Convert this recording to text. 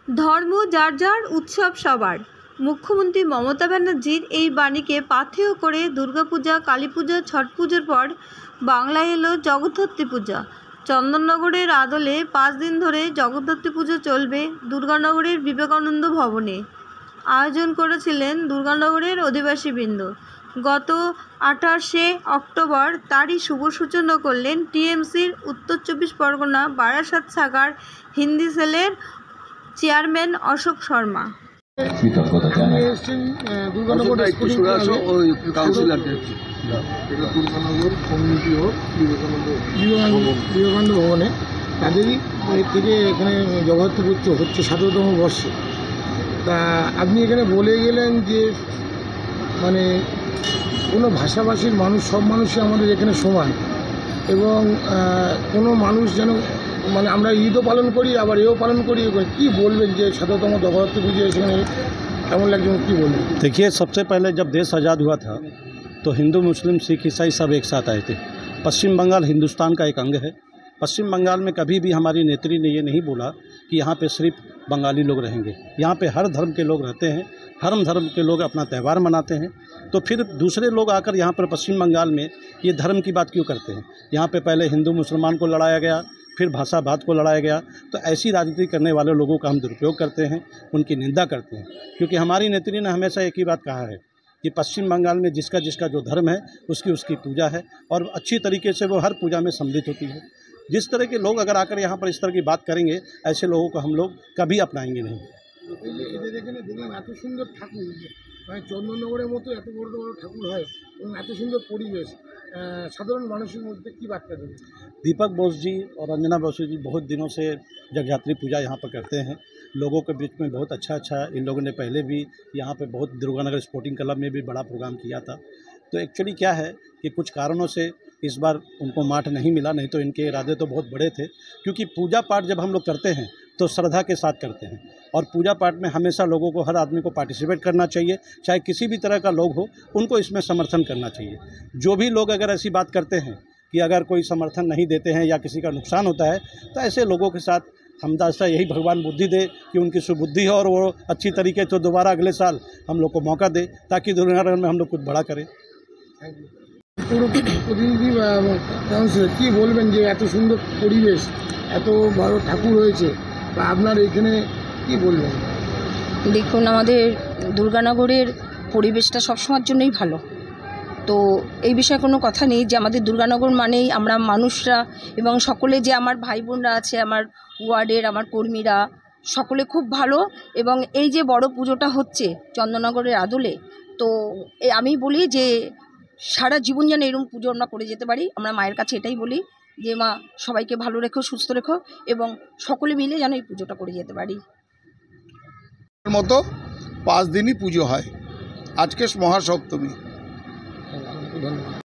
ধর্ম যার যার, উৎসব সবার। মুখ্যমন্ত্রী মমতা ব্যানার্জির এই বাণীকে পাথেয় করে দুর্গাপূজা, কালী পূজা, ছট পুজোর পর বাংলায় এলো জগদ্ধাত্রী পূজা। চন্দননগরের আদলে ৫ দিন ধরে জগদ্ধাত্রী পুজো চলবে দুর্গানগরের বিবেকানন্দ ভবনে। আয়োজন করেছিলেন দুর্গানগরের অধিবাসীবৃন্দ। গত ২৮শে অক্টোবর তারই শুভ সূচনা করলেন টিএমসির উত্তর ২৪ পরগনা বারাসাত শাখার হিন্দি সেলের চেয়ারম্যান অশোক শর্মা। দুর্গানগর কমিউনিটি হোক বিবেকানন্দ ভবনে তাদেরই থেকে এখানে জগদ্ধাত্রী পুজো হচ্ছে ১৭তম বর্ষে। তা আপনি এখানে বলে গেলেন যে মানে কোনো ভাষাভাষীর মানুষ, সব মানুষই আমাদের এখানে সমান, এবং কোনো মানুষ যেন মানে আমরা ঈদও পালন করি আবার এও পালন করি। কি বলবেন যে ১৭তম জগদ্ধাত্রী পুজো এখানে কেমন লাগছে, কি বলবেন? देखिए, सबसे पहले जब देश आज़ाद हुआ था तो हिंदू, मुस्लिम, सिख, ईसाई सब एक साथ आए थे। पश्चिम बंगाल हिंदुस्तान का एक अंग है। पश्चिम बंगाल में कभी भी हमारी नेत्री ने ये नहीं बोला कि यहाँ पे सिर्फ बंगाली लोग रहेंगे। यहाँ पे हर धर्म के लोग रहते हैं, हर धर्म के लोग अपना त्यौहार मनाते हैं। तो फिर दूसरे लोग आकर यहाँ पर पश्चिम बंगाल में ये धर्म की बात क्यों करते हैं? यहाँ पे पहले हिंदू मुसलमान को लड़ाया गया, फिर भाषावाद को लड़ाया गया। तो ऐसी राजनीति करने वाले लोगों का हम दुरुपयोग करते हैं, उनकी निंदा करते हैं। क्योंकि हमारी नेत्री ने हमेशा एक ही बात कहा है कि पश्चिम बंगाल में जिसका जिसका जो धर्म है उसकी पूजा है, और अच्छी तरीके से वो हर पूजा में सम्मिलित होती है। जिस तरह के लोग अगर आकर यहाँ पर इस तरह की बात करेंगे, ऐसे लोगों को हम लोग कभी अपनाएंगे नहीं। দেখলাম এত সুন্দর ঠাকুর, মানে চন্দননগরের মতো এত বড় বড় ঠাকুর হয় এবং এত সুন্দর পরিবেশ, সাধারণ মানুষের মধ্যে কি বার্তা দেবে? दीपक बोस जी और रंजना बसु जी बहुत दिनों से जगद्धात्री पूजा यहाँ पर करते हैं। लोगों के बीच में बहुत अच्छा इन लोगों ने पहले भी यहाँ पे बहुत दुर्गानगर स्पोर्टिंग क्लब में भी बड़ा प्रोग्राम किया था। तो एक्चुअली क्या है कि कुछ कारणों से इस बार उनको माठ नहीं मिला, नहीं तो इनके इरादे तो बहुत बड़े थे। क्योंकि पूजा पाठ जब हम लोग करते हैं तो श्रद्धा के साथ करते हैं, और पूजा पाठ में हमेशा लोगों को, हर आदमी को पार्टिसिपेट करना चाहिए, चाहे किसी भी तरह का लोग हो, उनको इसमें समर्थन करना चाहिए। जो भी लोग अगर ऐसी बात करते हैं कि अगर कोई समर्थन नहीं देते हैं या किसी का नुकसान होता है, तो ऐसे लोगों के साथ हमदासा यही भगवान बुद्धि दे कि उनकी सुबुद्धि हो और वो अच्छी तरीके से दोबारा अगले साल हम लोग को मौका दे, ताकि दुनिया में हम लोग कुछ बड़ा करें। প্রতিনিধি কাউন্সিলর কি বলবেন যে এত সুন্দর পরিবেশ, এত বড় ঠাকুর হয়েছে, বা আপনার এখানে কি বলবেন? দেখুন, আমাদের দুর্গানগরের পরিবেশটা সবসময়ের জন্যই ভালো। তো এই বিষয়ে কোনো কথা নেই যে আমাদের দুর্গানগর মানেই আমরা মানুষরা এবং সকলে যে আমার ভাই বোনরা আছে, আমার ওয়ার্ডের আমার কর্মীরা সকলে খুব ভালো। এবং এই যে বড় পুজোটা হচ্ছে চন্দননগরের আদলে, তো আমি বলি যে সারা জীবন যেন এরকম পুজো আমরা করে যেতে পারি। আমরা মায়ের কাছে এটাই বলি যে মা সবাইকে ভালো রেখো, সুস্থ রেখো, এবং সকলে মিলে যেন এই পুজোটা করে যেতে পারি। মতো 5 দিনই পুজো হয়, আজকে মহাসপ্তমী।